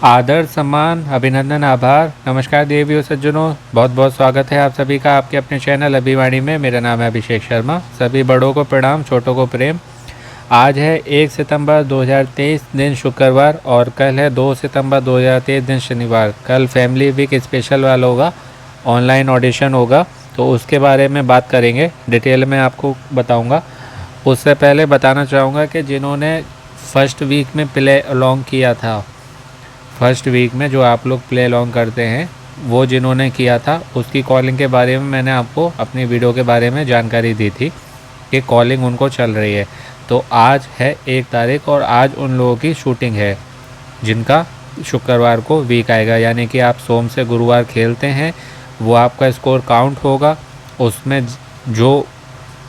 आदर सम्मान अभिनंदन आभार नमस्कार देवियों सज्जनों, बहुत बहुत स्वागत है आप सभी का आपके अपने चैनल अभिवाणी में। मेरा नाम है अभिषेक शर्मा। सभी बड़ों को प्रणाम, छोटों को प्रेम। आज है 1 सितंबर 2023 दिन शुक्रवार और कल है 2 सितंबर 2023 दिन शनिवार। कल फैमिली वीक स्पेशल वाला होगा, ऑनलाइन ऑडिशन होगा, तो उसके बारे में बात करेंगे। डिटेल में आपको बताऊंगा। उससे पहले बताना चाहूँगा कि जिन्होंने फर्स्ट वीक में प्ले अलॉन्ग किया था, फर्स्ट वीक में जो आप लोग प्ले अलॉन्ग करते हैं, वो जिन्होंने किया था उसकी कॉलिंग के बारे में मैंने आपको अपनी वीडियो के बारे में जानकारी दी थी कि कॉलिंग उनको चल रही है। तो आज है 1 तारीख और आज उन लोगों की शूटिंग है जिनका शुक्रवार को वीक आएगा। यानी कि आप सोम से गुरुवार खेलते हैं, वो आपका स्कोर काउंट होगा। उसमें जो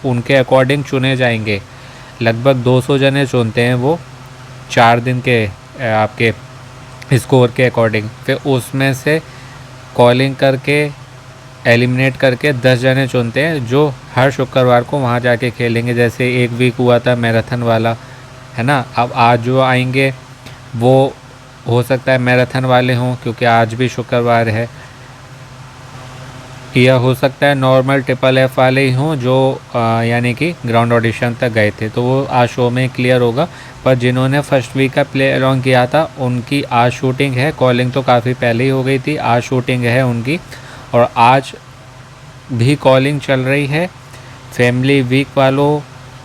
उनके अकॉर्डिंग चुने जाएंगे, लगभग 200 जने चुनते हैं वो 4 दिन के आपके स्कोर के अकॉर्डिंग। फिर उसमें से कॉलिंग करके एलिमिनेट करके 10 जने चुनते हैं जो हर शुक्रवार को वहाँ जाके खेलेंगे। जैसे एक वीक हुआ था मैराथन वाला, है ना। अब आज जो आएंगे वो हो सकता है मैराथन वाले हों क्योंकि आज भी शुक्रवार है, यह हो सकता है नॉर्मल ट्रिपल एफ वाले ही हों जो यानी कि ग्राउंड ऑडिशन तक गए थे, तो वो आज शो में क्लियर होगा। पर जिन्होंने फर्स्ट वीक का प्ले अलॉन्ग किया था उनकी आज शूटिंग है। कॉलिंग तो काफ़ी पहले ही हो गई थी, आज शूटिंग है उनकी और आज भी कॉलिंग चल रही है। फैमिली वीक वालों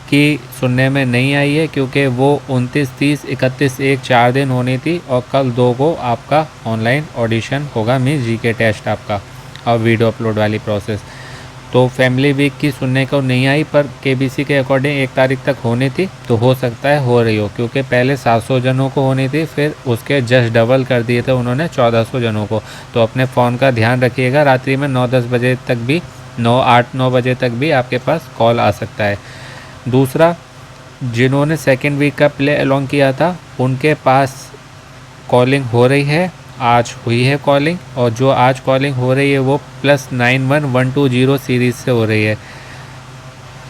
की सुनने में नहीं आई है क्योंकि वो 29, 30, 31 एक 4 दिन होनी थी और कल 2 को आपका ऑनलाइन ऑडिशन होगा, मीन्स जीके टेस्ट आपका और वीडियो अपलोड वाली प्रोसेस। तो फैमिली वीक की सुनने को नहीं आई, पर केबीसी के अकॉर्डिंग 1 तारीख तक होनी थी, तो हो सकता है हो रही हो क्योंकि पहले 700 जनों को होनी थी, फिर उसके जस्ट डबल कर दिए थे उन्होंने 1400 जनों को। तो अपने फ़ोन का ध्यान रखिएगा, रात्रि में 9-10 बजे तक भी 8-9 बजे तक भी आपके पास कॉल आ सकता है। दूसरा, जिन्होंने सेकेंड वीक का प्ले अलॉन्ग किया था उनके पास कॉलिंग हो रही है, आज हुई है कॉलिंग, और जो आज कॉलिंग हो रही है वो +91 120 सीरीज़ से हो रही है।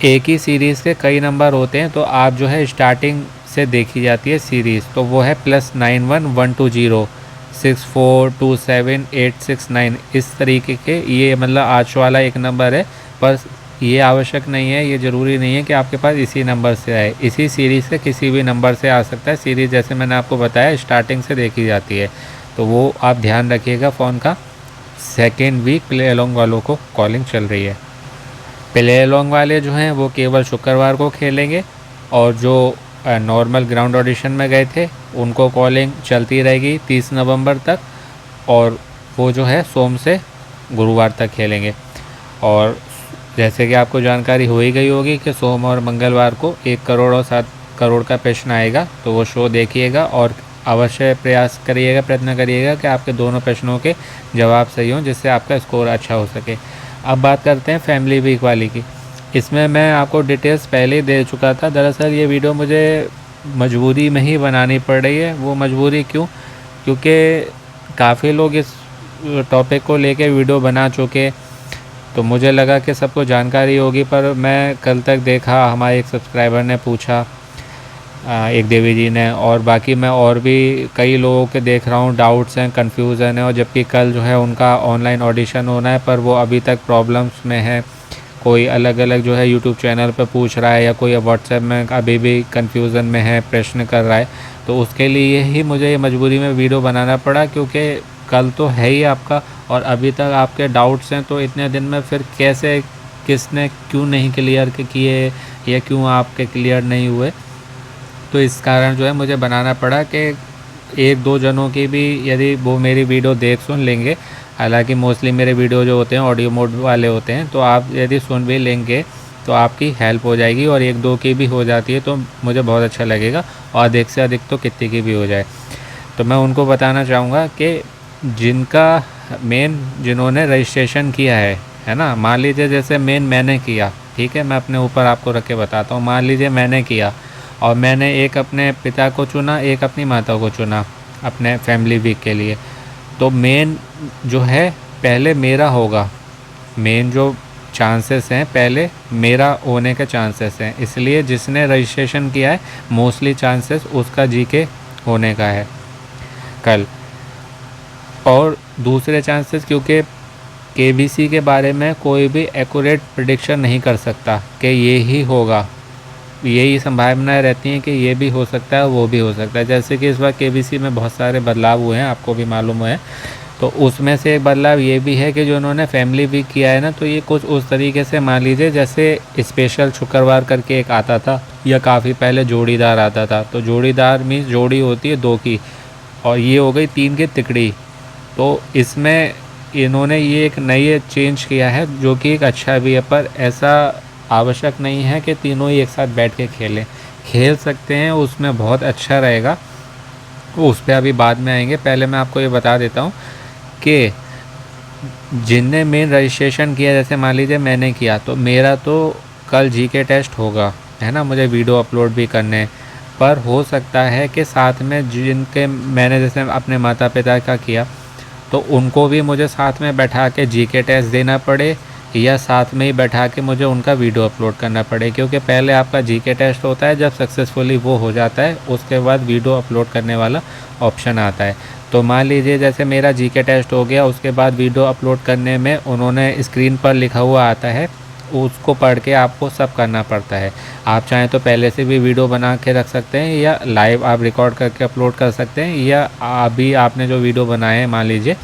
एक ही सीरीज़ के कई नंबर होते हैं, तो आप जो है स्टार्टिंग से देखी जाती है सीरीज़, तो वो है +91 120 6427 869 इस तरीके के। ये मतलब आज वाला एक नंबर है, पर ये आवश्यक नहीं है, ये ज़रूरी नहीं है कि आपके पास इसी नंबर से आए। इसी सीरीज़ से किसी भी नंबर से आ सकता है। सीरीज़ जैसे मैंने आपको बताया स्टार्टिंग से देखी जाती है, तो वो आप ध्यान रखिएगा फ़ोन का। सेकेंड वीक प्ले अलॉन्ग वालों को कॉलिंग चल रही है। प्ले अलॉन्ग वाले जो हैं वो केवल शुक्रवार को खेलेंगे और जो नॉर्मल ग्राउंड ऑडिशन में गए थे उनको कॉलिंग चलती रहेगी 30 नवंबर तक, और वो जो है सोम से गुरुवार तक खेलेंगे। और जैसे कि आपको जानकारी हो ही गई होगी कि सोम और मंगलवार को 1 करोड़ और 7 करोड़ का प्रश्न आएगा, तो वो शो देखिएगा और अवश्य प्रयत्न करिएगा कि आपके दोनों प्रश्नों के जवाब सही हों, जिससे आपका स्कोर अच्छा हो सके। अब बात करते हैं फैमिली वीक वाली की। इसमें मैं आपको डिटेल्स पहले ही दे चुका था। दरअसल ये वीडियो मुझे मजबूरी में ही बनानी पड़ रही है। वो मजबूरी क्यों? क्योंकि काफ़ी लोग इस टॉपिक को लेके वीडियो बना चुके, तो मुझे लगा कि सबको जानकारी होगी। पर मैं कल तक देखा, हमारे एक सब्सक्राइबर ने पूछा, एक देवी जी ने, और बाकी मैं और भी कई लोगों के देख रहा हूँ डाउट्स हैं, कन्फ्यूज़न है, और जबकि कल जो है उनका ऑनलाइन ऑडिशन होना है, पर वो अभी तक प्रॉब्लम्स में है। कोई अलग अलग जो है यूट्यूब चैनल पर पूछ रहा है, या कोई व्हाट्सएप में अभी भी कन्फ्यूज़न में है, प्रश्न कर रहा है। तो उसके लिए ही मुझे ये मजबूरी में वीडियो बनाना पड़ा, क्योंकि कल तो है ही आपका और अभी तक आपके डाउट्स हैं, तो इतने दिन में फिर कैसे, किसने क्यों नहीं क्लियर किए या क्यों आपके क्लियर नहीं हुए। तो इस कारण जो है मुझे बनाना पड़ा कि 1-2 जनों की भी यदि वो मेरी वीडियो देख सुन लेंगे, हालांकि मोस्टली मेरे वीडियो जो होते हैं ऑडियो मोड वाले होते हैं, तो आप यदि सुन भी लेंगे तो आपकी हेल्प हो जाएगी, और 1-2 की भी हो जाती है तो मुझे बहुत अच्छा लगेगा, और अधिक से अधिक तो कितनी की भी हो जाए। तो मैं उनको बताना चाहूँगा कि जिन्होंने रजिस्ट्रेशन किया है ना, मान लीजिए जैसे मैंने किया, ठीक है, मैं अपने ऊपर आपको रख के बताता हूँ। मान लीजिए मैंने किया और मैंने एक अपने पिता को चुना, एक अपनी माता को चुना अपने फैमिली वीक के लिए, तो मेन जो है पहले मेरा होगा। मेन जो चांसेस हैं पहले मेरा होने के चांसेस हैं, इसलिए जिसने रजिस्ट्रेशन किया है मोस्टली चांसेस उसका जीके होने का है कल। और दूसरे चांसेस, क्योंकि केबीसी के बारे में कोई भी एक्यूरेट प्रिडिक्शन नहीं कर सकता कि ये ही होगा, यही संभावनाएं रहती हैं कि ये भी हो सकता है वो भी हो सकता है। जैसे कि इस बार केबीसी में बहुत सारे बदलाव हुए हैं, आपको भी मालूम है। तो उसमें से एक बदलाव ये भी है कि जो उन्होंने फैमिली वीक किया है ना, तो ये कुछ उस तरीके से मान लीजिए जैसे स्पेशल शुक्रवार करके एक आता था, या काफ़ी पहले जोड़ीदार आता था। तो जोड़ीदार मीन्स जोड़ी होती है 2 की, और ये हो गई 3 की तिकड़ी। तो इसमें इन्होंने ये एक नई चेंज किया है जो कि एक अच्छा भी है, पर ऐसा आवश्यक नहीं है कि तीनों ही एक साथ बैठ के खेल सकते हैं, उसमें बहुत अच्छा रहेगा। वो उस पर अभी बाद में आएंगे। पहले मैं आपको ये बता देता हूँ कि जिनने मेन रजिस्ट्रेशन किया, जैसे मान लीजिए मैंने किया, तो मेरा तो कल जीके टेस्ट होगा, है ना, मुझे वीडियो अपलोड भी करने, पर हो सकता है कि साथ में जिनके मैंने जैसे अपने माता पिता का किया, तो उनको भी मुझे साथ में बैठा के जीके टेस्ट देना पड़े, या साथ में ही बैठा के मुझे उनका वीडियो अपलोड करना पड़े। क्योंकि पहले आपका जीके टेस्ट होता है, जब सक्सेसफुली वो हो जाता है उसके बाद वीडियो अपलोड करने वाला ऑप्शन आता है। तो मान लीजिए जैसे मेरा जीके टेस्ट हो गया, उसके बाद वीडियो अपलोड करने में उन्होंने स्क्रीन पर लिखा हुआ आता है, उसको पढ़ के आपको सब करना पड़ता है। आप चाहें तो पहले से भी वीडियो बना के रख सकते हैं, या लाइव आप रिकॉर्ड करके अपलोड कर सकते हैं, या अभी आपने जो वीडियो बनाए हैं मान लीजिए,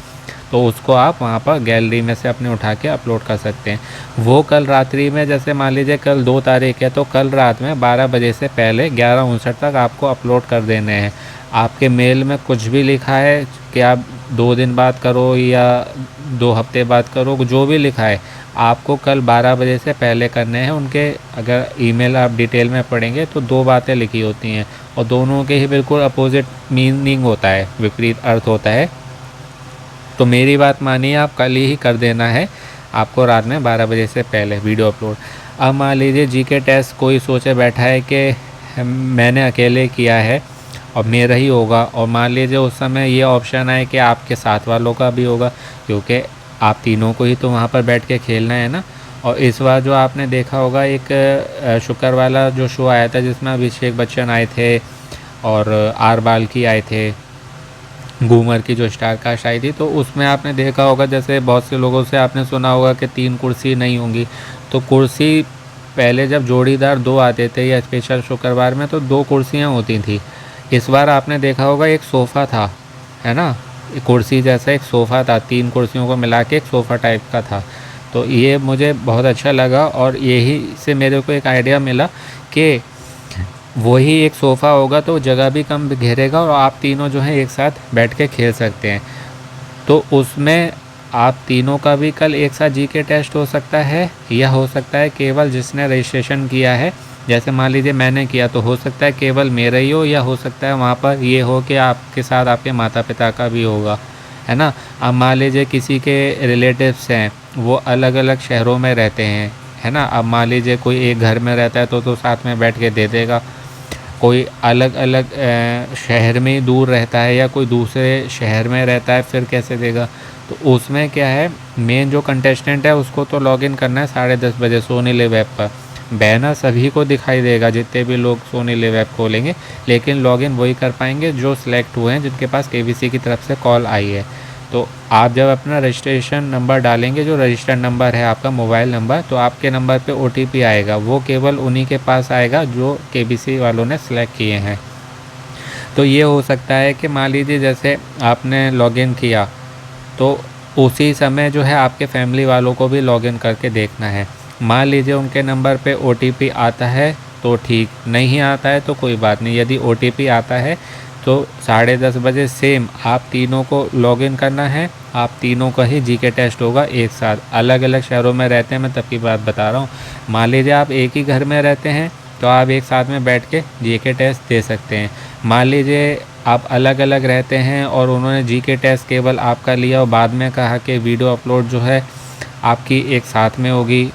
तो उसको आप वहाँ पर गैलरी में से अपने उठा के अपलोड कर सकते हैं। वो कल रात्रि में, जैसे मान लीजिए कल 2 तारीख है, तो कल रात में 12 बजे से पहले 11:59 तक आपको अपलोड कर देने हैं। आपके मेल में कुछ भी लिखा है कि आप 2 दिन बाद करो या 2 हफ्ते बाद करो, जो भी लिखा है आपको कल 12 बजे से पहले करने हैं। उनके अगर ईमेल आप डिटेल में पढ़ेंगे तो 2 बातें लिखी होती हैं, और दोनों के ही बिल्कुल अपोजिट मीनिंग होता है, विपरीत अर्थ होता है। तो मेरी बात मानिए, आप कल ही कर देना है आपको रात में 12 बजे से पहले वीडियो अपलोड। अब मान लीजिए जीके टेस्ट कोई सोचे बैठा है कि मैंने अकेले किया है और मेरा ही होगा, और मान लीजिए उस समय ये ऑप्शन आए कि आपके साथ वालों का भी होगा, क्योंकि आप तीनों को ही तो वहाँ पर बैठ के खेलना है ना। और इस बार जो आपने देखा होगा, एक शुक्र वाला जो शो आया था जिसमें अभिषेक बच्चन आए थे और आर बाल्की आए थे, घूमर की जो स्टार कास्ट आई थी, तो उसमें आपने देखा होगा, जैसे बहुत से लोगों से आपने सुना होगा कि 3 कुर्सी नहीं होंगी। तो कुर्सी पहले जब जोड़ीदार 2 आते थे या स्पेशल शुक्रवार में, तो 2 कुर्सियाँ होती थी। इस बार आपने देखा होगा एक सोफ़ा था, है ना, कुर्सी जैसा एक सोफ़ा था, 3 कुर्सियों को मिला के एक सोफ़ा टाइप का था। तो ये मुझे बहुत अच्छा लगा, और यही से मेरे को एक आइडिया मिला कि वही एक सोफ़ा होगा तो जगह भी कम घेरेगा, और आप तीनों जो हैं एक साथ बैठ के खेल सकते हैं। तो उसमें आप तीनों का भी कल एक साथ जीके टेस्ट हो सकता है, या हो सकता है केवल जिसने रजिस्ट्रेशन किया है, जैसे मान लीजिए मैंने किया, तो हो सकता है केवल मेरा ही हो, या हो सकता है वहाँ पर ये हो कि आपके साथ आपके माता पिता का भी होगा, है ना। अब मान लीजिए किसी के रिलेटिव्स हैं, वो अलग अलग शहरों में रहते हैं, है ना। अब मान लीजिए कोई एक घर में रहता है तो साथ में बैठ के दे देगा, कोई अलग अलग शहर में दूर रहता है, या कोई दूसरे शहर में रहता है, फिर कैसे देगा। तो उसमें क्या है, मेन जो कंटेस्टेंट है उसको तो लॉगिन करना है 10:30 बजे सोनी लिव ऐप पर। बैनर सभी को दिखाई देगा जितने भी लोग सोनी लिव ऐप खोलेंगे, लेकिन लॉगिन वही कर पाएंगे जो सिलेक्ट हुए हैं, जिनके पास केबीसी की तरफ से कॉल आई है। तो आप जब अपना रजिस्ट्रेशन नंबर डालेंगे, जो रजिस्टर्ड नंबर है आपका मोबाइल नंबर, तो आपके नंबर पे ओटीपी आएगा, वो केवल उन्हीं के पास आएगा जो केबीसी वालों ने सेलेक्ट किए हैं। तो ये हो सकता है कि मान लीजिए जैसे आपने लॉगिन किया, तो उसी समय जो है आपके फैमिली वालों को भी लॉगिन करके देखना है। मान लीजिए उनके नंबर पे ओटीपी आता है तो ठीक, नहीं आता है तो कोई बात नहीं। यदि ओटीपी आता है तो 10:30 बजे सेम आप तीनों को लॉगिन करना है, आप तीनों का ही जीके टेस्ट होगा एक साथ। अलग अलग शहरों में रहते हैं, मैं तब की बात बता रहा हूँ। मान लीजिए आप एक ही घर में रहते हैं तो आप एक साथ में बैठ के जीके टेस्ट दे सकते हैं। मान लीजिए आप अलग अलग रहते हैं और उन्होंने जीके टेस्ट केवल आपका लिया और बाद में कहा कि वीडियो अपलोड जो है आपकी एक साथ में होगी,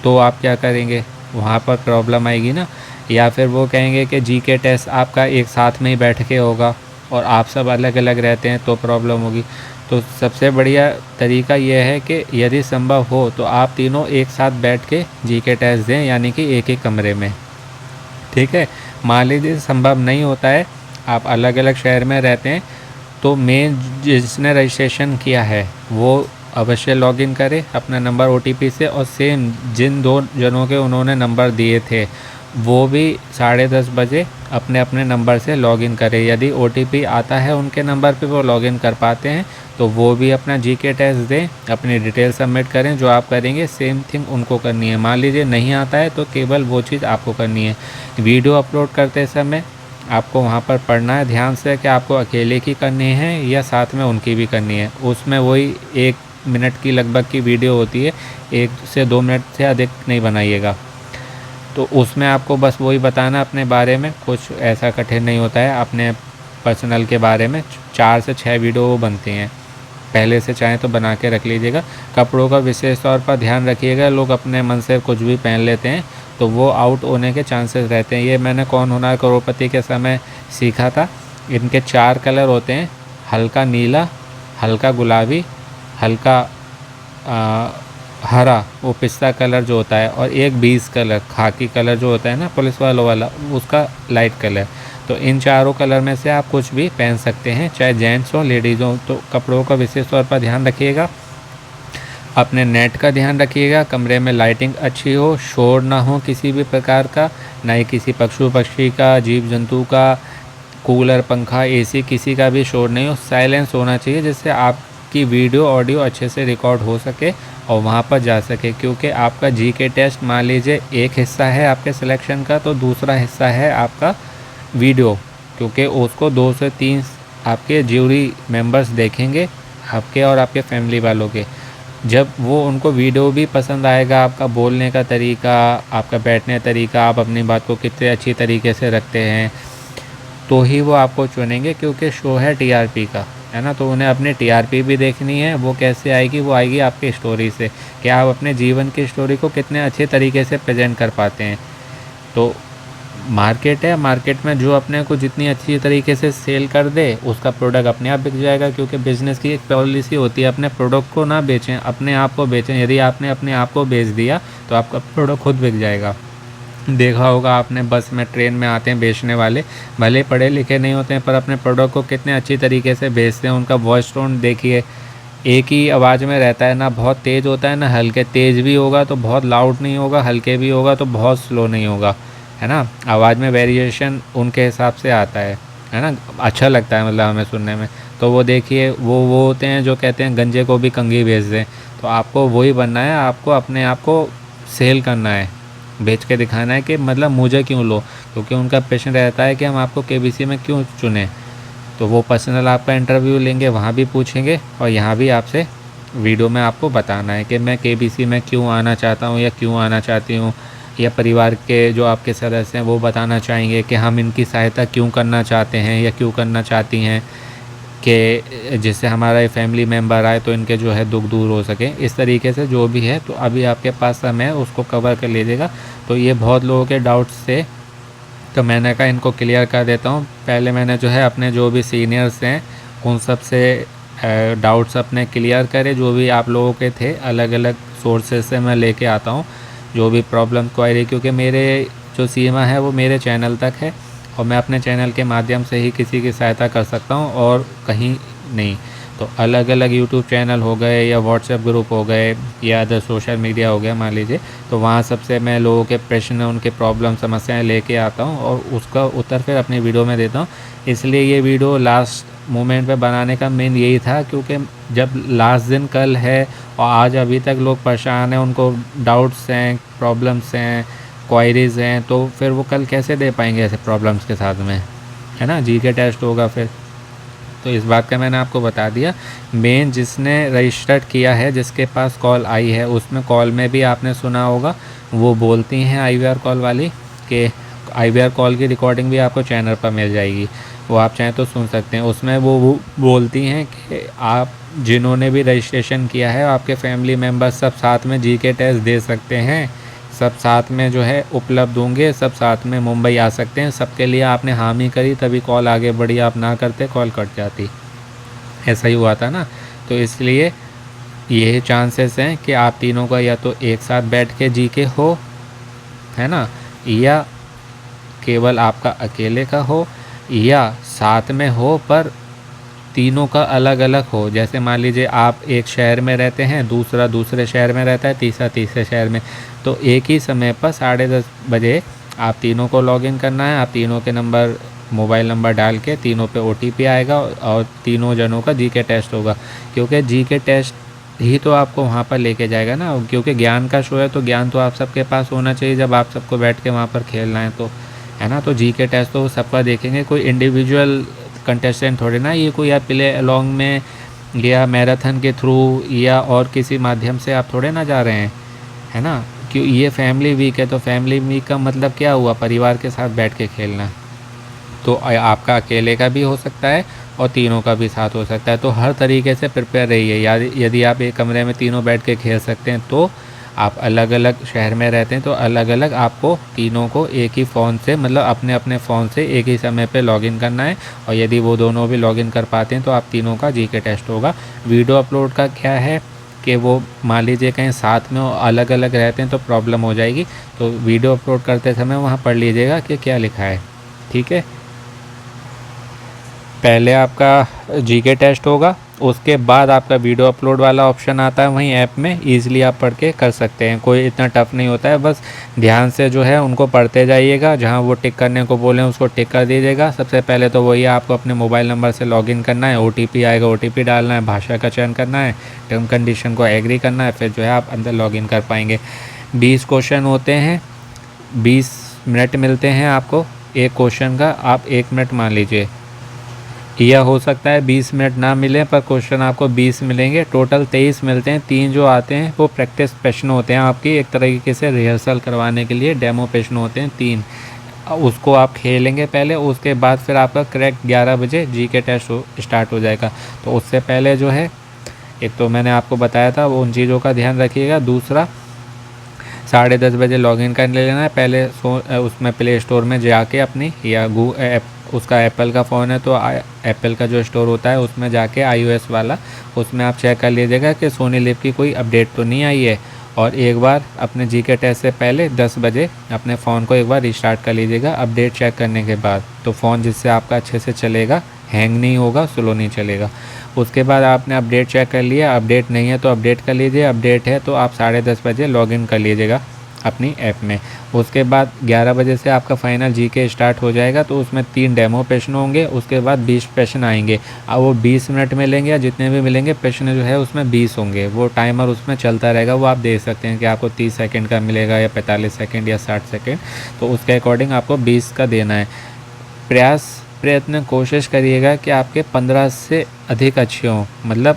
तो आप क्या करेंगे, वहाँ पर प्रॉब्लम आएगी ना। या फिर वो कहेंगे कि जीके टेस्ट आपका एक साथ में ही बैठ के होगा और आप सब अलग अलग रहते हैं तो प्रॉब्लम होगी। तो सबसे बढ़िया तरीका यह है कि यदि संभव हो तो आप तीनों एक साथ बैठ के जीके टेस्ट दें, यानी कि एक ही कमरे में, ठीक है। मान लीजिए संभव नहीं होता है, आप अलग अलग शहर में रहते हैं, तो मेन जिसने रजिस्ट्रेशन किया है वो अवश्य लॉगिन करे अपना नंबर ओटीपी से, और सेम जिन 2 जनों के उन्होंने नंबर दिए थे वो भी 10:30 बजे अपने अपने नंबर से लॉगिन करें। यदि ओटीपी आता है उनके नंबर पे वो लॉगिन कर पाते हैं तो वो भी अपना जीके टेस्ट दें, अपनी डिटेल सबमिट करें। जो आप करेंगे सेम थिंग उनको करनी है। मान लीजिए नहीं आता है तो केवल वो चीज़ आपको करनी है। वीडियो अपलोड करते समय आपको वहाँ पर पढ़ना है ध्यान से कि आपको अकेले की करनी है या साथ में उनकी भी करनी है। उसमें वही 1 मिनट की लगभग की वीडियो होती है, 1 से 2 मिनट से अधिक नहीं बनाइएगा। तो उसमें आपको बस वही बताना अपने बारे में, कुछ ऐसा कठिन नहीं होता है। अपने पर्सनल के बारे में 4 से 6 वीडियो बनती हैं, पहले से चाहें तो बना के रख लीजिएगा। कपड़ों का विशेष तौर पर ध्यान रखिएगा। लोग अपने मन से कुछ भी पहन लेते हैं तो वो आउट होने के चांसेस रहते हैं। ये मैंने कौन होना करोड़पति के समय सीखा था। इनके 4 कलर होते हैं, हल्का नीला, हल्का गुलाबी, हल्का हरा वो पिस्ता कलर जो होता है, और एक 20 कलर खाकी कलर जो होता है ना पुलिस वालों वाला, उसका लाइट कलर। तो इन चारों कलर में से आप कुछ भी पहन सकते हैं, चाहे जेंट्स हो लेडीज़ हो। तो कपड़ों का विशेष तौर पर ध्यान रखिएगा। अपने नेट का ध्यान रखिएगा, कमरे में लाइटिंग अच्छी हो, शोर ना हो किसी भी प्रकार का, ना ही किसी पशु पक्षी का, जीव जंतु का, कूलर पंखा एसी किसी का भी शोर नहीं हो। साइलेंस होना चाहिए जिससे आपकी वीडियो ऑडियो अच्छे से रिकॉर्ड हो सके और वहाँ पर जा सके। क्योंकि आपका जीके टेस्ट मान लीजिए एक हिस्सा है आपके सिलेक्शन का, तो दूसरा हिस्सा है आपका वीडियो, क्योंकि उसको 2 से 3 आपके ज्यूरी मेंबर्स देखेंगे, आपके और आपके फैमिली वालों के। जब वो उनको वीडियो भी पसंद आएगा, आपका बोलने का तरीका, आपका बैठने का तरीका, आप अपनी बात को कितने अच्छी तरीके से रखते हैं, तो ही वो आपको चुनेंगे। क्योंकि शो है टीआरपी का, है ना, तो उन्हें अपनी टीआरपी भी देखनी है। वो कैसे आएगी? वो आएगी आपकी स्टोरी से, कि आप अपने जीवन की स्टोरी को कितने अच्छे तरीके से प्रेजेंट कर पाते हैं। तो मार्केट है, मार्केट में जो अपने को जितनी अच्छी तरीके से सेल कर दे उसका प्रोडक्ट अपने आप बिक जाएगा। क्योंकि बिज़नेस की एक पॉलिसी होती है, अपने प्रोडक्ट को ना बेचें, अपने आप को बेचें। यदि आपने अपने आप को बेच दिया तो आपका प्रोडक्ट खुद बिक जाएगा। देखा होगा आपने, बस में ट्रेन में आते हैं बेचने वाले, भले पढ़े लिखे नहीं होते हैं पर अपने प्रोडक्ट को कितने अच्छी तरीके से बेचते हैं। उनका वॉइस टोन देखिए, एक ही आवाज़ में रहता है, ना बहुत तेज़ होता है ना हल्के। तेज़ भी होगा तो बहुत लाउड नहीं होगा, हल्के भी होगा तो बहुत स्लो नहीं होगा, है ना। आवाज़ में वेरिएशन उनके हिसाब से आता है ना। अच्छा लगता है मतलब हमें सुनने में। तो वो देखिए, वो होते हैं जो कहते हैं गंजे को भी कंघी बेच दें। तो आपको वही बनना है, आपको अपने आप को सेल करना है, बेच के दिखाना है कि मतलब मुझे क्यों लो। क्योंकि उनका प्रश्न रहता है कि हम आपको केबीसी में क्यों चुने। तो वो पर्सनल आपका इंटरव्यू लेंगे, वहाँ भी पूछेंगे, और यहाँ भी आपसे वीडियो में आपको बताना है कि मैं केबीसी में क्यों आना चाहता हूँ या क्यों आना चाहती हूँ। या परिवार के जो आपके सदस्य हैं वो बताना चाहेंगे कि हम इनकी सहायता क्यों करना चाहते हैं या क्यों करना चाहती हैं, कि जिससे हमारा फैमिली मेम्बर आए तो इनके जो है दुख दूर हो सके। इस तरीके से जो भी है, तो अभी आपके पास समय है उसको कवर कर लीजिएगा। तो ये बहुत लोगों के डाउट्स थे, तो मैंने कहा इनको क्लियर कर देता हूँ। पहले मैंने जो है अपने जो भी सीनियर्स हैं उन सब से डाउट्स अपने क्लियर करे, जो भी आप लोगों के थे। अलग अलग सोर्सेज से मैं लेके आता हूँ जो भी प्रॉब्लम क्वायरी, क्योंकि मेरे जो सीमा है वो मेरे चैनल तक है, और मैं अपने चैनल के माध्यम से ही किसी की सहायता कर सकता हूँ और कहीं नहीं। तो अलग अलग यूट्यूब चैनल हो गए या व्हाट्सएप ग्रुप हो गए या अदर सोशल मीडिया हो गया मान लीजिए, तो वहाँ सबसे मैं लोगों के प्रश्न, उनके प्रॉब्लम, समस्याएं लेके आता हूँ और उसका उत्तर फिर अपनी वीडियो में देता हूँ। इसलिए ये वीडियो लास्ट मोमेंट पे बनाने का मेन यही था, क्योंकि जब लास्ट दिन कल है और आज अभी तक लोग परेशान हैं, उनको डाउट्स हैं, प्रॉब्लम्स हैं, क्वायरीज़ हैं, तो फिर वो कल कैसे दे पाएंगे ऐसे प्रॉब्लम्स के साथ में, है ना। जीके टेस्ट होगा फिर। तो इस बात का मैंने आपको बता दिया। मेन जिसने रजिस्टर्ड किया है, जिसके पास कॉल आई है, उसमें कॉल में भी आपने सुना होगा वो बोलती हैं आईवीआर कॉल वाली, कि आईवीआर कॉल की रिकॉर्डिंग भी आपको चैनल पर मिल जाएगी, वो आप चाहें तो सुन सकते हैं। उसमें वो बोलती हैं कि आप जिन्होंने भी रजिस्ट्रेशन किया है, आपके फैमिली मेम्बर्स सब साथ में जीके टेस्ट दे सकते हैं, सब साथ में जो है उपलब्ध होंगे, सब साथ में मुंबई आ सकते हैं। सबके लिए आपने हामी करी तभी कॉल आगे बढ़ी, आप ना करते कॉल कट जाती। ऐसा ही हुआ था ना। तो इसलिए ये चांसेस हैं कि आप तीनों का या तो एक साथ बैठ के जीके हो, है ना, या केवल आपका अकेले का हो, या साथ में हो पर तीनों का अलग अलग हो। जैसे मान लीजिए आप एक शहर में रहते हैं, दूसरा दूसरे शहर में रहता है, तीसरा तीसरे शहर में, तो एक ही समय पर 10:30 बजे आप तीनों को लॉगिन करना है। आप तीनों के नंबर, मोबाइल नंबर डाल के तीनों पे OTP आएगा और तीनों जनों का जीके टेस्ट होगा, क्योंकि जीके टेस्ट ही तो आपको वहाँ पर लेके जाएगा ना, क्योंकि ज्ञान का शो है तो ज्ञान तो आप सबके पास होना चाहिए जब आप सबको बैठ के वहाँ पर खेलना है तो, है ना। तो जीके टेस्ट तो सबका देखेंगे, कोई इंडिविजुअल कंटेस्टेंट थोड़े ना, ये कोई आप प्ले अलॉन्ग में या मैराथन के थ्रू या और किसी माध्यम से आप थोड़े ना जा रहे हैं, है ना। क्यों, ये फैमिली वीक है, तो फैमिली वीक का मतलब क्या हुआ, परिवार के साथ बैठ के खेलना। तो आपका अकेले का भी हो सकता है और तीनों का भी साथ हो सकता है। तो हर तरीके से प्रिपेयर रहिए। यदि आप एक कमरे में तीनों बैठ के खेल सकते हैं, तो आप अलग अलग शहर में रहते हैं तो अलग अलग आपको तीनों को एक ही फ़ोन से, मतलब अपने अपने फ़ोन से एक ही समय पे लॉगिन करना है। और यदि वो दोनों भी लॉगिन कर पाते हैं तो आप तीनों का जीके टेस्ट होगा। वीडियो अपलोड का क्या है कि वो मान लीजिए कहीं साथ में अलग अलग रहते हैं तो प्रॉब्लम हो जाएगी, तो वीडियो अपलोड करते समय वहाँ पढ़ लीजिएगा कि क्या लिखा है, ठीक है। पहले आपका जीके टेस्ट होगा, उसके बाद आपका वीडियो अपलोड वाला ऑप्शन आता है वहीं ऐप में, ईज़िली आप पढ़ के कर सकते हैं, कोई इतना टफ नहीं होता है। बस ध्यान से जो है उनको पढ़ते जाइएगा, जहां वो टिक करने को बोलें उसको टिक कर दीजिएगा। सबसे पहले तो वही आपको अपने मोबाइल नंबर से लॉगिन करना है, OTP आएगा, OTP डालना है, भाषा का चयन करना है, टर्म कंडीशन को एग्री करना है, फिर जो है आप अंदर लॉगिन कर पाएंगे। 20 क्वेश्चन होते हैं, 20 मिनट मिलते हैं आपको एक क्वेश्चन का, आप 1 मिनट मान लीजिए, यह हो सकता है 20 मिनट ना मिले पर क्वेश्चन आपको 20 मिलेंगे। टोटल 23 मिलते हैं। 3 जो आते हैं वो प्रैक्टिस प्रश्न होते हैं, आपकी एक तरीके से रिहर्सल करवाने के लिए डेमो प्रश्न होते हैं 3, उसको आप खेलेंगे पहले, उसके बाद फिर आपका करेक्ट 11 बजे जीके टेस्ट स्टार्ट हो जाएगा। तो उससे पहले जो है, एक तो मैंने आपको बताया था, वो उन चीज़ों का ध्यान रखिएगा। दूसरा, 10:30 बजे लॉगिन कर लेना है पहले, उसमें प्ले स्टोर में जाके अपनी, या उसका एप्पल का फ़ोन है तो एप्पल का जो स्टोर होता है उसमें जाके iOS वाला, उसमें आप चेक कर लीजिएगा कि सोनी लिव की कोई अपडेट तो नहीं आई है। और एक बार अपने जीके टेस्ट से पहले 10 बजे अपने फ़ोन को एक बार रिस्टार्ट कर लीजिएगा अपडेट चेक करने के बाद, तो फ़ोन जिससे आपका अच्छे से चलेगा, हैंग नहीं होगा, स्लो नहीं चलेगा। उसके बाद आपने अपडेट चेक कर लिया, अपडेट नहीं है तो अपडेट कर लीजिए, अपडेट है तो आप 10:30 बजे लॉगिन कर लीजिएगा अपनी ऐप में। उसके बाद 11 बजे से आपका फाइनल जीके स्टार्ट हो जाएगा, तो उसमें 3 डेमो प्रश्न होंगे, उसके बाद 20 प्रश्न आएंगे। अब वो 20 मिनट मिलेंगे या जितने भी मिलेंगे, प्रश्न जो है उसमें 20 होंगे, वो टाइमर उसमें चलता रहेगा, वो आप देख सकते हैं कि आपको 30 सेकंड का मिलेगा या 45 सेकंड या 60 सेकंड, तो उसके अकॉर्डिंग आपको 20 का देना है। प्रयत्न कोशिश करिएगा कि आपके 15 से अधिक अच्छे हों, मतलब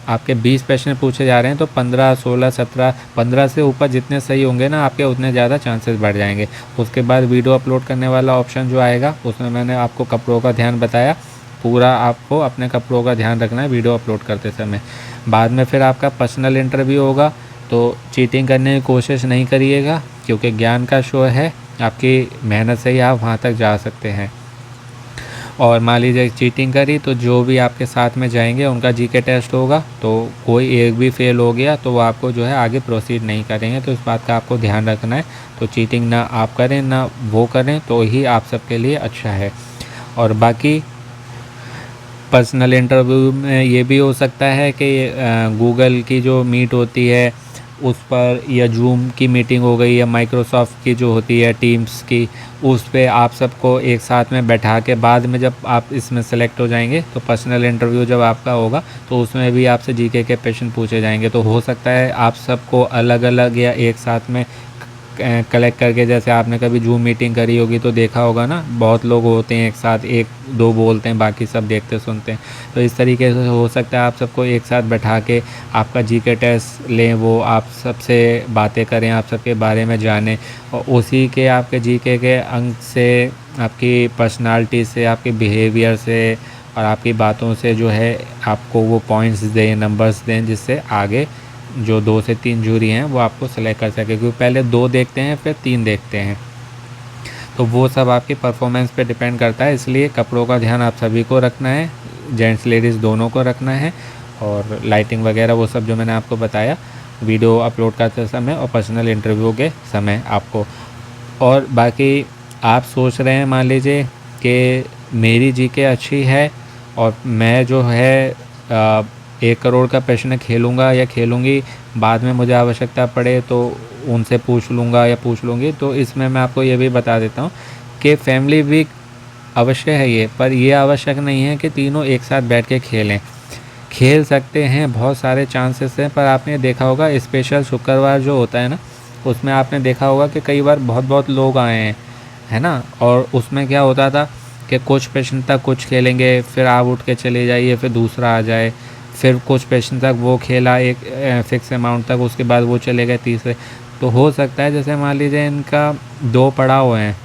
आपके 20 प्रश्न पूछे जा रहे हैं तो 15, 16, 17, 15 से ऊपर जितने सही होंगे ना आपके, उतने ज़्यादा चांसेस बढ़ जाएंगे। उसके बाद वीडियो अपलोड करने वाला ऑप्शन जो आएगा, उसमें मैंने आपको कपड़ों का ध्यान बताया, पूरा आपको अपने कपड़ों का ध्यान रखना है वीडियो अपलोड करते समय। बाद में फिर आपका पर्सनल इंटरव्यू होगा, तो चीटिंग करने की कोशिश नहीं करिएगा, क्योंकि ज्ञान का शो है, आपकी मेहनत से ही आप वहाँ तक जा सकते हैं। और मान लीजिए चीटिंग करी तो जो भी आपके साथ में जाएंगे उनका जीके टेस्ट होगा, तो कोई एक भी फेल हो गया तो वो आपको जो है आगे प्रोसीड नहीं करेंगे, तो इस बात का आपको ध्यान रखना है। तो चीटिंग ना आप करें ना वो करें, तो ही आप सबके लिए अच्छा है। और बाकी पर्सनल इंटरव्यू में ये भी हो सकता है कि गूगल की जो मीट होती है उस पर, या जूम की मीटिंग हो गई, या माइक्रोसॉफ्ट की जो होती है टीम्स की, उस पे आप सबको एक साथ में बैठा के बाद में जब आप इसमें सेलेक्ट हो जाएंगे तो पर्सनल इंटरव्यू जब आपका होगा तो उसमें भी आपसे जीके के प्रश्न पूछे जाएंगे। तो हो सकता है आप सबको अलग अलग या एक साथ में कलेक्ट करके, जैसे आपने कभी जूम मीटिंग करी होगी तो देखा होगा ना, बहुत लोग होते हैं एक साथ, एक दो बोलते हैं बाकी सब देखते सुनते हैं, तो इस तरीके से हो सकता है आप सबको एक साथ बैठा के आपका जीके टेस्ट लें, वो आप सबसे बातें करें, आप सबके बारे में जानें, और उसी के आपके जीके के अंक से, आपकी पर्सनालिटी से, आपके बिहेवियर से और आपकी बातों से जो है आपको वो पॉइंट्स दें, नंबर्स दें, जिससे आगे जो 2 से 3 जूरी हैं वो आपको सेलेक्ट कर सके, क्योंकि पहले 2 देखते हैं फिर 3 देखते हैं, तो वो सब आपकी परफॉर्मेंस पे डिपेंड करता है। इसलिए कपड़ों का ध्यान आप सभी को रखना है, जेंट्स लेडीज़ दोनों को रखना है, और लाइटिंग वगैरह वो सब जो मैंने आपको बताया वीडियो अपलोड करते समय और पर्सनल इंटरव्यू के समय आपको। और बाकी आप सोच रहे हैं मान लीजिए कि मेरी जीके अच्छी है और मैं जो है 1 करोड़ का प्रश्न खेलूँगा या खेलूँगी, बाद में मुझे आवश्यकता पड़े तो उनसे पूछ लूँगा या पूछ लूँगी। तो इसमें मैं आपको ये भी बता देता हूँ कि फैमिली वीक अवश्य है ये, पर ये आवश्यक नहीं है कि तीनों एक साथ बैठ के खेलें। खेल सकते हैं, बहुत सारे चांसेस हैं, पर आपने देखा होगा स्पेशल शुक्रवार जो होता है ना, उसमें आपने देखा होगा कि कई बार बहुत बहुत लोग आए हैं, है ना। और उसमें क्या होता था कि कुछ पेशेंट तक कुछ खेलेंगे, फिर आप उठ के चले जाइए, फिर दूसरा आ जाए, फिर कुछ पेशेंट तक वो खेला एक फिक्स अमाउंट तक, उसके बाद वो चले गए तीसरे। तो हो सकता है जैसे मान लीजिए इनका 2 पड़ाव हैं,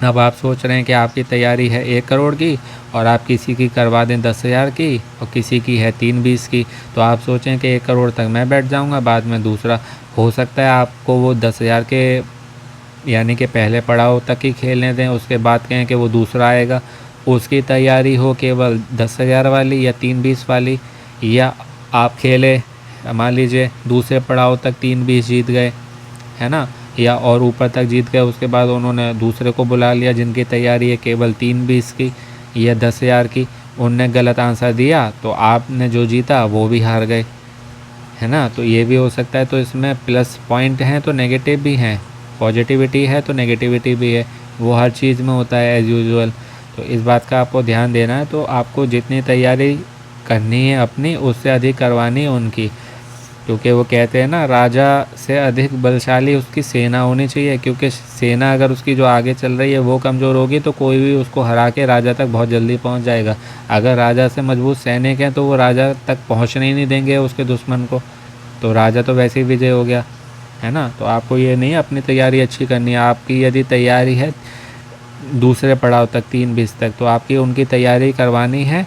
अब आप सोच रहे हैं कि आपकी तैयारी है 1 करोड़ की और आप किसी की करवा दें 10,000 की और किसी की है 3-20 की, तो आप सोचें कि 1 करोड़ तक मैं बैठ जाऊंगा, बाद में दूसरा हो सकता है आपको वो 10,000 के यानी कि पहले पड़ाव तक ही खेलने दें, उसके बाद कहें कि वो दूसरा आएगा, उसकी तैयारी हो केवल 10,000 वाली या 3-20 वाली, या आप खेले मान लीजिए दूसरे पड़ाव तक 3-20 जीत गए, है ना, या और ऊपर तक जीत गए, उसके बाद उन्होंने दूसरे को बुला लिया जिनकी तैयारी है केवल 3-20 की या 10,000 की, उनने गलत आंसर दिया तो आपने जो जीता वो भी हार गए, है ना। तो ये भी हो सकता है। तो इसमें प्लस पॉइंट हैं तो नेगेटिव भी हैं, पॉजिटिविटी है तो नेगेटिविटी भी है, वो हर चीज़ में होता है एज़ यूजुअल। तो इस बात का आपको ध्यान देना है। तो आपको जितनी तैयारी करनी है अपनी, उससे अधिक करवानी है उनकी, क्योंकि वो कहते हैं ना, राजा से अधिक बलशाली उसकी सेना होनी चाहिए, क्योंकि सेना अगर उसकी जो आगे चल रही है वो कमज़ोर होगी तो कोई भी उसको हरा के राजा तक बहुत जल्दी पहुंच जाएगा। अगर राजा से मजबूत सैनिक हैं तो वो राजा तक पहुंचने ही नहीं देंगे उसके दुश्मन को, तो राजा तो वैसे ही विजय हो गया, है ना। तो आपको ये नहीं अपनी तैयारी अच्छी करनी है। आपकी यदि तैयारी है दूसरे पड़ाव तक 3-20 तक, तो आपकी उनकी तैयारी करवानी है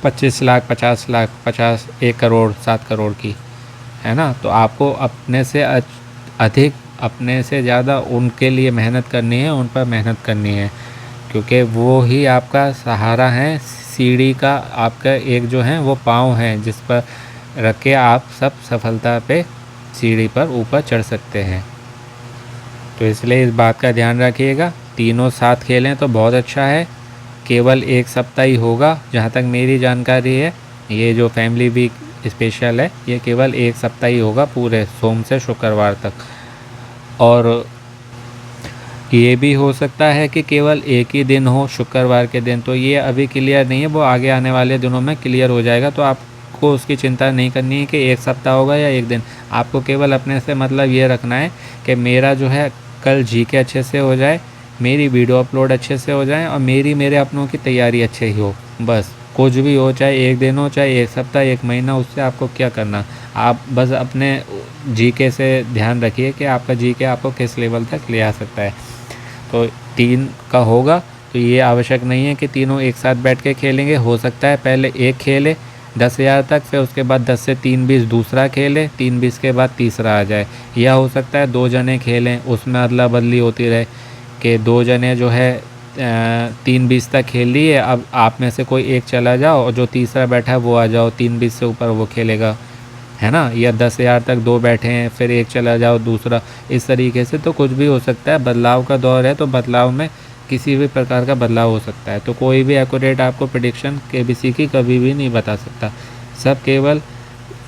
25 लाख 50 लाख 1 करोड़ 7 करोड़ की, है ना। तो आपको अपने से अधिक, अपने से ज़्यादा उनके लिए मेहनत करनी है, उन पर मेहनत करनी है, क्योंकि वो ही आपका सहारा है, सीढ़ी का आपका एक जो है वो पाँव है जिस पर रख के आप सब सफलता पे सीढ़ी पर ऊपर चढ़ सकते हैं। तो इसलिए इस बात का ध्यान रखिएगा, तीनों साथ खेलें तो बहुत अच्छा है। केवल 1 सप्ताह ही होगा जहाँ तक मेरी जानकारी है, ये जो फैमिली वीक स्पेशल है ये केवल 1 सप्ताह ही होगा, पूरे सोम से शुक्रवार तक। और ये भी हो सकता है कि केवल एक ही दिन हो, शुक्रवार के दिन, तो ये अभी क्लियर नहीं है, वो आगे आने वाले दिनों में क्लियर हो जाएगा। तो आपको उसकी चिंता नहीं करनी है कि 1 सप्ताह होगा या 1 दिन। आपको केवल अपने से मतलब ये रखना है कि मेरा जो है कल जीके अच्छे से हो जाए, मेरी वीडियो अपलोड अच्छे से हो जाए और मेरे अपनों की तैयारी अच्छे ही हो, बस। कुछ भी हो, चाहे 1 दिन हो, चाहे 1 सप्ताह 1 महीना, उससे आपको क्या करना। आप बस अपने जीके से ध्यान रखिए कि आपका जीके आपको किस लेवल तक ले आ सकता है। तो 3 का होगा, तो ये आवश्यक नहीं है कि तीनों एक साथ बैठ के खेलेंगे। हो सकता है पहले एक खेले 10,000 तक, फिर उसके बाद 10 से 3-20 दूसरा खेले, 3-20 के बाद तीसरा आ जाए। या हो सकता है 2 जने खेलें, उसमें अदला बदली होती रहे कि 2 जने जो है 3-20 तक खेल लिए, अब आप में से कोई एक चला जाओ और जो तीसरा बैठा है वो आ जाओ, 3-20 से ऊपर वो खेलेगा, है ना। या 10,000 तक 2 बैठे हैं, फिर एक चला जाओ दूसरा, इस तरीके से तो कुछ भी हो सकता है। बदलाव का दौर है, तो बदलाव में किसी भी प्रकार का बदलाव हो सकता है। तो कोई भी एक्यूरेट आपको प्रेडिक्शन केबीसी की कभी भी नहीं बता सकता, सब केवल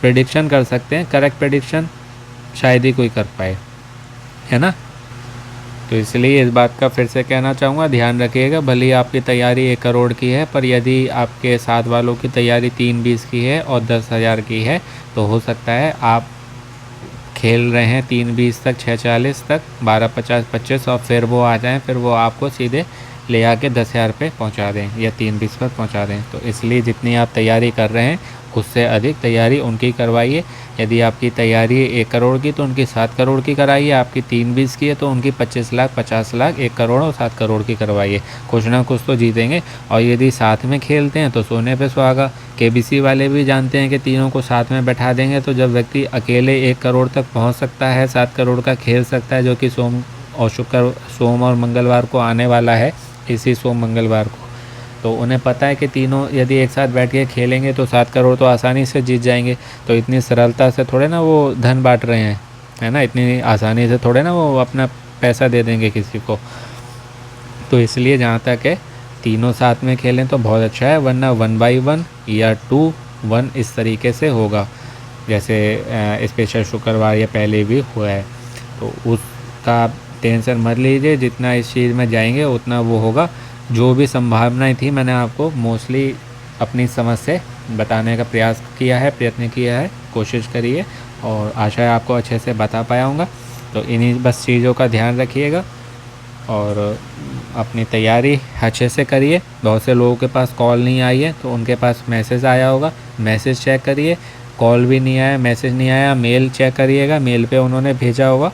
प्रेडिक्शन कर सकते हैं, करेक्ट प्रेडिक्शन शायद ही कोई कर पाए, है ना। तो इसलिए इस बात का फिर से कहना चाहूँगा, ध्यान रखिएगा, भले ही आपकी तैयारी 1 करोड़ की है, पर यदि आपके साथ वालों की तैयारी 3-20 की है और 10,000 की है, तो हो सकता है आप खेल रहे हैं 3-20 तक, 6-40 तक, 12-50-25 और फिर वो आ जाएं, फिर वो आपको सीधे ले आके 10,000 पे पहुंचा दें या 3-20 पर पहुंचा दें। तो इसलिए जितनी आप तैयारी कर रहे हैं उससे अधिक तैयारी उनकी करवाइए। यदि आपकी तैयारी 1 करोड़ की तो उनकी 7 करोड़ की कराइए, आपकी 3-20 की है तो उनकी 25 लाख 50 लाख 1 करोड़ और 7 करोड़ की करवाइए, कुछ ना कुछ तो जीतेंगे। और यदि साथ में खेलते हैं तो सोने पे सुहागा। केबीसी वाले भी जानते हैं कि तीनों को साथ में बैठा देंगे तो जब व्यक्ति अकेले 1 करोड़ तक पहुँच सकता है, 7 करोड़ का खेल सकता है, जो कि सोम और मंगलवार को आने वाला है, इसी सोम मंगलवार को, तो उन्हें पता है कि तीनों यदि एक साथ बैठ के खेलेंगे तो 7 करोड़ तो आसानी से जीत जाएंगे। तो इतनी सरलता से थोड़े ना वो धन बांट रहे हैं, है ना, इतनी आसानी से थोड़े ना वो अपना पैसा दे देंगे किसी को। तो इसलिए जहाँ तक है तीनों साथ में खेलें तो बहुत अच्छा है, वरना 1 बाई 1 या 2-1 इस तरीके से होगा, जैसे स्पेशल शुक्रवार या पहले भी हुआ है। तो उसका टेंशन मत लीजिए, जितना इस चीज़ में जाएंगे उतना वो होगा। जो भी संभावनाएं थी मैंने आपको मोस्टली अपनी समझ से बताने का प्रयास किया है, प्रयत्न किया है, कोशिश करिए, और आशा है आपको अच्छे से बता पाया हूँगा। तो इन्हीं बस चीज़ों का ध्यान रखिएगा और अपनी तैयारी अच्छे से करिए। बहुत से लोगों के पास कॉल नहीं आई है तो उनके पास मैसेज आया होगा, मैसेज चेक करिए। कॉल भी नहीं आया, मैसेज नहीं आया, मेल चेक करिएगा, मेल पे उन्होंने भेजा होगा।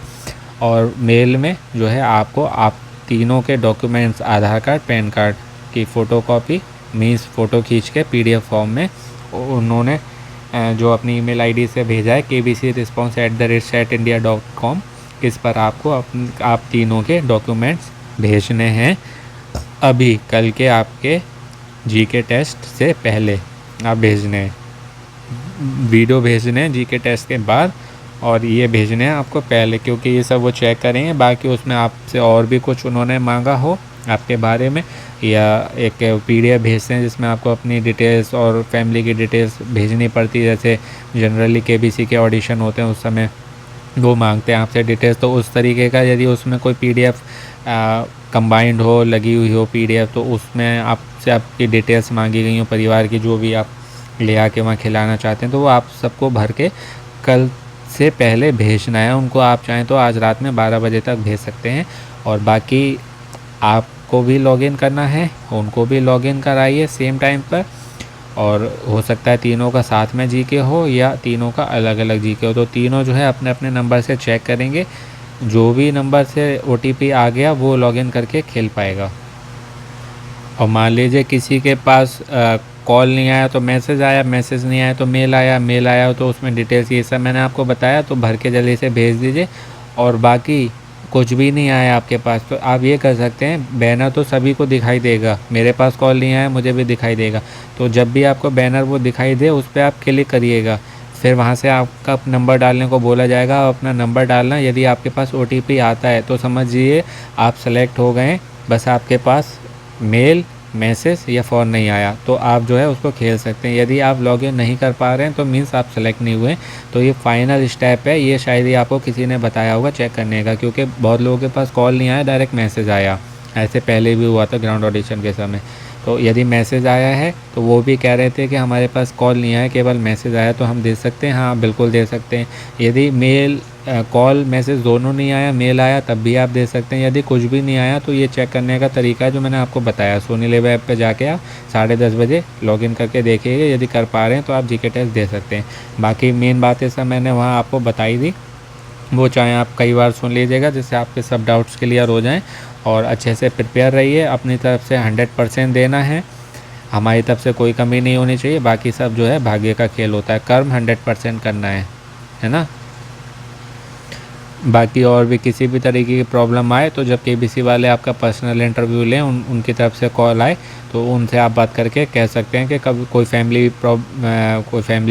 और मेल में जो है आपको आप तीनों के डॉक्यूमेंट्स, आधार कार्ड, पैन कार्ड की फ़ोटोकॉपी मीन्स फ़ोटो खींच के पीडीएफ फॉर्म में उन्होंने जो अपनी ईमेल आईडी से भेजा है kbcresponse@india.com, इस पर आपको आप तीनों के डॉक्यूमेंट्स भेजने हैं अभी, कल के आपके जीके टेस्ट से पहले आप भेजने हैं। वीडियो भेजने हैं जीके टेस्ट के बाद, और ये भेजने हैं आपको पहले, क्योंकि ये सब वो चेक करेंगे। बाकी उसमें आपसे और भी कुछ उन्होंने मांगा हो आपके बारे में, या एक पीडीएफ भेजते हैं जिसमें आपको अपनी डिटेल्स और फैमिली की डिटेल्स भेजनी पड़ती है। जैसे जनरली केबीसी के ऑडिशन होते हैं उस समय वो मांगते हैं आपसे डिटेल्स, तो उस तरीके का यदि उसमें कोई पीडीएफ कंबाइंड हो, लगी हुई हो पीडीएफ, तो उसमें आपसे आपकी डिटेल्स मांगी गई हो, परिवार की, जो भी आप ले आके वहाँ खिलाना चाहते हैं, तो वो आप सबको भर के कल से पहले भेजना है उनको। आप चाहें तो आज रात में 12 बजे तक भेज सकते हैं। और बाकी आपको भी लॉगिन करना है, उनको भी लॉगिन कराइए सेम टाइम पर। और हो सकता है तीनों का साथ में जीके हो या तीनों का अलग अलग जीके हो, तो तीनों जो है अपने अपने नंबर से चेक करेंगे। जो भी नंबर से ओटीपी आ गया वो लॉगिन करके खेल पाएगा। और मान लीजिए किसी के पास कॉल नहीं आया तो मैसेज आया, मैसेज नहीं आया तो मेल आया, मेल आया तो उसमें डिटेल्स ये सब मैंने आपको बताया, तो भर के जल्दी से भेज दीजिए। और बाकी कुछ भी नहीं आया आपके पास तो आप ये कर सकते हैं, बैनर तो सभी को दिखाई देगा, मेरे पास कॉल नहीं आया मुझे भी दिखाई देगा, तो जब भी आपको बैनर वो दिखाई दे उस पर आप क्लिक करिएगा। फिर वहाँ से आपका नंबर डालने को बोला जाएगा, आप अपना नंबर डालना। यदि आपके पास ओटीपी आता है तो समझिए आप सेलेक्ट हो गए, बस आपके पास मेल, मैसेज या फ़ोन नहीं आया तो आप जो है उसको खेल सकते हैं। यदि आप लॉगिन नहीं कर पा रहे हैं तो मीन्स आप सेलेक्ट नहीं हुए। तो ये फाइनल स्टेप है, ये शायद ही आपको किसी ने बताया होगा चेक करने का, क्योंकि बहुत लोगों के पास कॉल नहीं आया, डायरेक्ट मैसेज आया। ऐसे पहले भी हुआ था ग्राउंड ऑडिशन के समय। तो यदि मैसेज आया है तो वो भी कह रहे थे कि हमारे पास कॉल नहीं आया, केवल मैसेज आया, तो हम दे सकते हैं। हाँ बिल्कुल दे सकते हैं। यदि मेल, कॉल, मैसेज दोनों नहीं आया, मेल आया, तब भी आप दे सकते हैं। यदि कुछ भी नहीं आया तो ये चेक करने का तरीका है जो मैंने आपको बताया, सोनी लिव ऐप पे जाके आप 10:30 बजे लॉगिन करके देखिएगा। यदि कर पा रहे हैं तो आप जीके टेस्ट दे सकते हैं। बाकी मेन बातें सब मैंने वहाँ आपको बताई दी, वो चाहें आप कई बार सुन लीजिएगा जिससे आपके सब डाउट्स क्लियर हो जाएं। और अच्छे से प्रिपेयर रहिए, अपनी तरफ से 100% देना है, हमारी तरफ से कोई कमी नहीं होनी चाहिए। बाकी सब जो है भाग्य का खेल होता है, कर्म 100% करना है ना। बाकी और भी किसी भी तरीके की प्रॉब्लम आए तो जब केबीसी वाले आपका पर्सनल इंटरव्यू लें, उनकी तरफ से कॉल आए तो उनसे आप बात करके कह सकते हैं कि कभी कोई फैमिली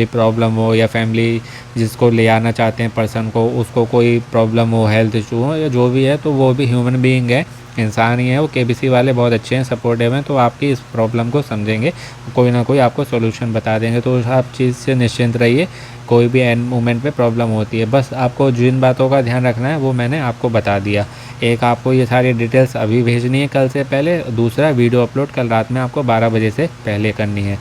प्रॉब्लम हो, या फैमिली जिसको ले आना चाहते हैं पर्सन को, उसको कोई प्रॉब्लम हो, हेल्थ इशू हो या जो भी है, तो वो भी ह्यूमन बीइंग है, इंसान ही है वो। केबीसी वाले बहुत अच्छे हैं, सपोर्टिव हैं, तो आपकी इस प्रॉब्लम को समझेंगे, कोई ना कोई आपको सोल्यूशन बता देंगे। तो आप चीज़ से निश्चिंत रहिए, कोई भी एंड मोमेंट पे प्रॉब्लम होती है, बस आपको जिन बातों का ध्यान रखना है वो मैंने आपको बता दिया। एक, आपको ये सारी डिटेल्स अभी भेजनी है कल से पहले। दूसरा, वीडियो अपलोड कल रात में आपको 12 बजे से पहले करनी है।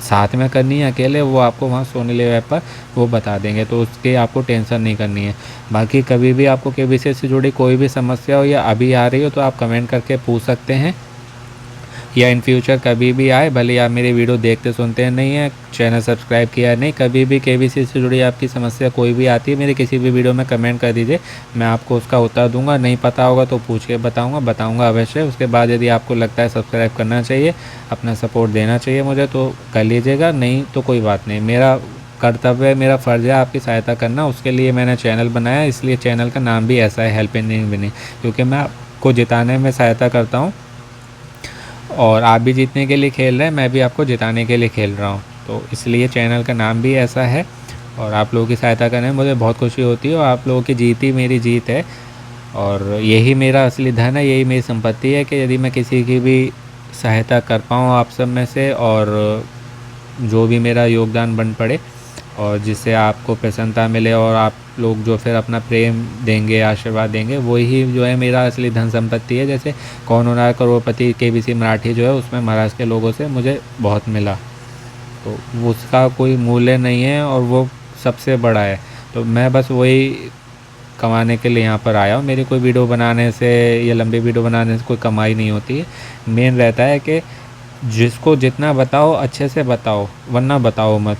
साथ में करनी है अकेले, वो आपको वहाँ सोनी लिव ऐप पर वो बता देंगे, तो उसके आपको टेंशन नहीं करनी है। बाकी कभी भी आपको केबीसी से जुड़ी कोई भी समस्या हो या अभी आ रही हो तो आप कमेंट करके पूछ सकते हैं, या इन फ्यूचर कभी भी आए, भले आप मेरी वीडियो देखते सुनते नहीं हैं, चैनल सब्सक्राइब किया है नहीं, कभी भी केबीसी से जुड़ी आपकी समस्या कोई भी आती है मेरी किसी भी वीडियो में कमेंट कर दीजिए, मैं आपको उसका उत्तर दूंगा। नहीं पता होगा तो पूछ के बताऊंगा अवश्य। उसके बाद यदि आपको लगता है सब्सक्राइब करना चाहिए, अपना सपोर्ट देना चाहिए मुझे, तो कर लीजिएगा, नहीं तो कोई बात नहीं। मेरा कर्तव्य है, मेरा फ़र्ज़ है आपकी सहायता करना, उसके लिए मैंने चैनल बनाया, इसलिए चैनल का नाम भी ऐसा है, हेल्प इन विनिंग, क्योंकि मैं आपको जिताने में सहायता करता हूँ। और आप भी जीतने के लिए खेल रहे हैं, मैं भी आपको जिताने के लिए खेल रहा हूँ, तो इसलिए चैनल का नाम भी ऐसा है। और आप लोगों की सहायता करने में मुझे बहुत खुशी होती है, और आप लोगों की जीत ही मेरी जीत है, और यही मेरा असली धन है, यही मेरी संपत्ति है कि यदि मैं किसी की भी सहायता कर पाऊँ आप सब में से, और जो भी मेरा योगदान बन पड़े, और जिससे आपको प्रसन्नता मिले और आप लोग जो फिर अपना प्रेम देंगे, आशीर्वाद देंगे, वही जो है मेरा असली धन संपत्ति है। जैसे कौन हो रहा है करोड़पति, केबीसी मराठी जो है उसमें महाराष्ट्र के लोगों से मुझे बहुत मिला, तो उसका कोई मूल्य नहीं है और वो सबसे बड़ा है। तो मैं बस वही कमाने के लिए यहाँ पर आया हूँ। मेरी कोई वीडियो बनाने से या लंबी वीडियो बनाने से कोई कमाई नहीं होती है। मेन रहता है कि जिसको जितना बताओ अच्छे से बताओ, वरना बताओ मत।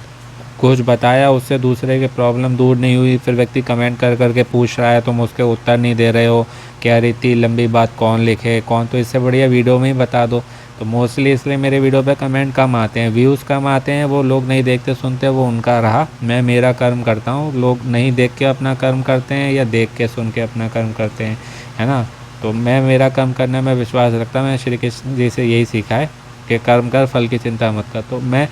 कुछ बताया उससे दूसरे की प्रॉब्लम दूर नहीं हुई, फिर व्यक्ति कमेंट कर करके पूछ रहा है, तुम उसके उत्तर नहीं दे रहे हो, क्या रही इतनी लंबी बात कौन लिखे कौन, तो इससे बढ़िया वीडियो में ही बता दो। तो मोस्टली इसलिए मेरे वीडियो पे कमेंट कम आते हैं, व्यूज़ कम आते हैं, वो लोग नहीं देखते सुनते, वो उनका रहा। मैं मेरा कर्म करता हूँ, लोग नहीं देख के अपना कर्म करते हैं या देख के सुन के अपना कर्म करते हैं, है ना। तो मैं मेरा कर्म करने में विश्वास रखता हूँ। मैं श्री कृष्ण जी से यही सीखा है कि कर्म कर फल की चिंता मत कर। तो मैं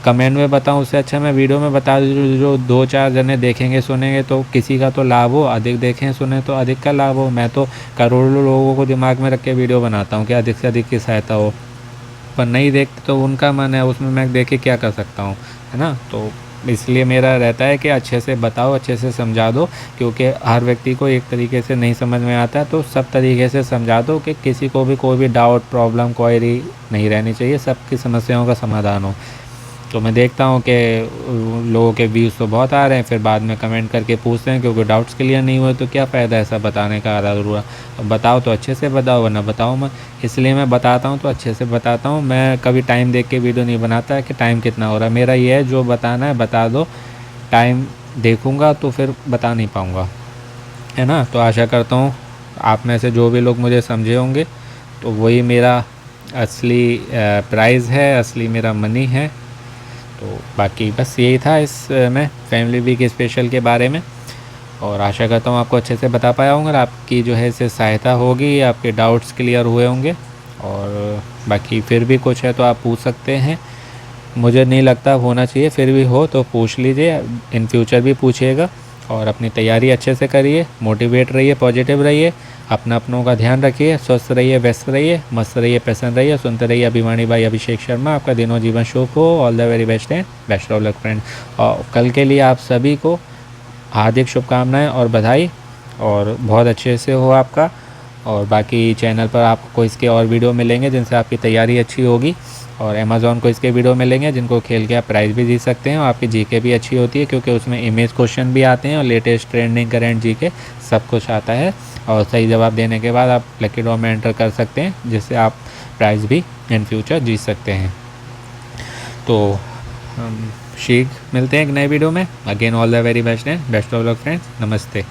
कमेंट में बताऊँ उससे अच्छा मैं वीडियो में बता दूँ, जो दो चार जने देखेंगे सुनेंगे तो किसी का तो लाभ हो, अधिक देखें सुने तो अधिक का लाभ हो। मैं तो करोड़ों लोगों को दिमाग में रख के वीडियो बनाता हूँ कि अधिक से अधिक की सहायता हो, पर नहीं देखते तो उनका मन है, उसमें मैं देख के क्या कर सकता हूँ, है ना। तो इसलिए मेरा रहता है कि अच्छे से बताओ, अच्छे से समझा दो, क्योंकि हर व्यक्ति को एक तरीके से नहीं समझ में आता है, तो सब तरीके से समझा दो कि किसी को भी कोई भी डाउट प्रॉब्लम क्वेरी नहीं रहनी चाहिए, सबकी समस्याओं का समाधान हो। तो मैं देखता हूँ कि लोगों के व्यूज़ तो बहुत आ रहे हैं, फिर बाद में कमेंट करके पूछते हैं, क्योंकि डाउट्स क्लियर नहीं हुए तो क्या फ़ायदा ऐसा बताने का आधा अधूरा। बताओ तो अच्छे से बताओ, वरना बताओ मत। इसलिए मैं बताता हूँ तो अच्छे से बताता हूँ। मैं कभी टाइम देख के वीडियो नहीं बनाता है कि टाइम कितना हो रहा है। मेरा ये है जो बताना है बता दो, टाइम देखूँगा तो फिर बता नहीं पाऊँगा, है ना। तो आशा करता हूँ आप में से जो भी लोग मुझे समझे होंगे, तो वही मेरा असली प्राइज़ है, असली मेरा मनी है। तो बाकी बस यही था इस में फैमिली वीक स्पेशल के बारे में, और आशा करता हूँ आपको अच्छे से बता पाया हूँ, और आपकी जो है इससे सहायता होगी, आपके डाउट्स क्लियर हुए होंगे। और बाकी फिर भी कुछ है तो आप पूछ सकते हैं, मुझे नहीं लगता होना चाहिए, फिर भी हो तो पूछ लीजिए, इन फ्यूचर भी पूछिएगा। और अपनी तैयारी अच्छे से करिए, मोटिवेट रहिए, पॉजिटिव रहिए, अपनों का ध्यान रखिए, स्वस्थ रहिए, व्यस्त रहिए, मस्त रहिए, प्रसन्न रहिए। सुनते रहिए अभिमानी भाई अभिषेक शर्मा। आपका दिनों जीवन शुभ हो। All the very best and best of luck friend. और कल के लिए आप सभी को हार्दिक शुभकामनाएं और बधाई, और बहुत अच्छे से हो आपका। और बाकी चैनल पर आपको इसके और वीडियो मिलेंगे जिनसे आपकी तैयारी अच्छी होगी, और अमेज़ॉन को इसके वीडियो मिलेंगे जिनको खेल के आप प्राइज़ भी जीत सकते हैं, और आपकी जीके भी अच्छी होती है क्योंकि उसमें इमेज क्वेश्चन भी आते हैं और लेटेस्ट ट्रेंडिंग करंट जीके सब कुछ आता है। और सही जवाब देने के बाद आप लकी ड्रॉ में एंटर कर सकते हैं, जिससे आप प्राइज़ भी इन फ्यूचर जीत सकते हैं। तो हम शीघ्र मिलते हैं एक नए वीडियो में। Again all the very best and best of luck friends. नमस्ते।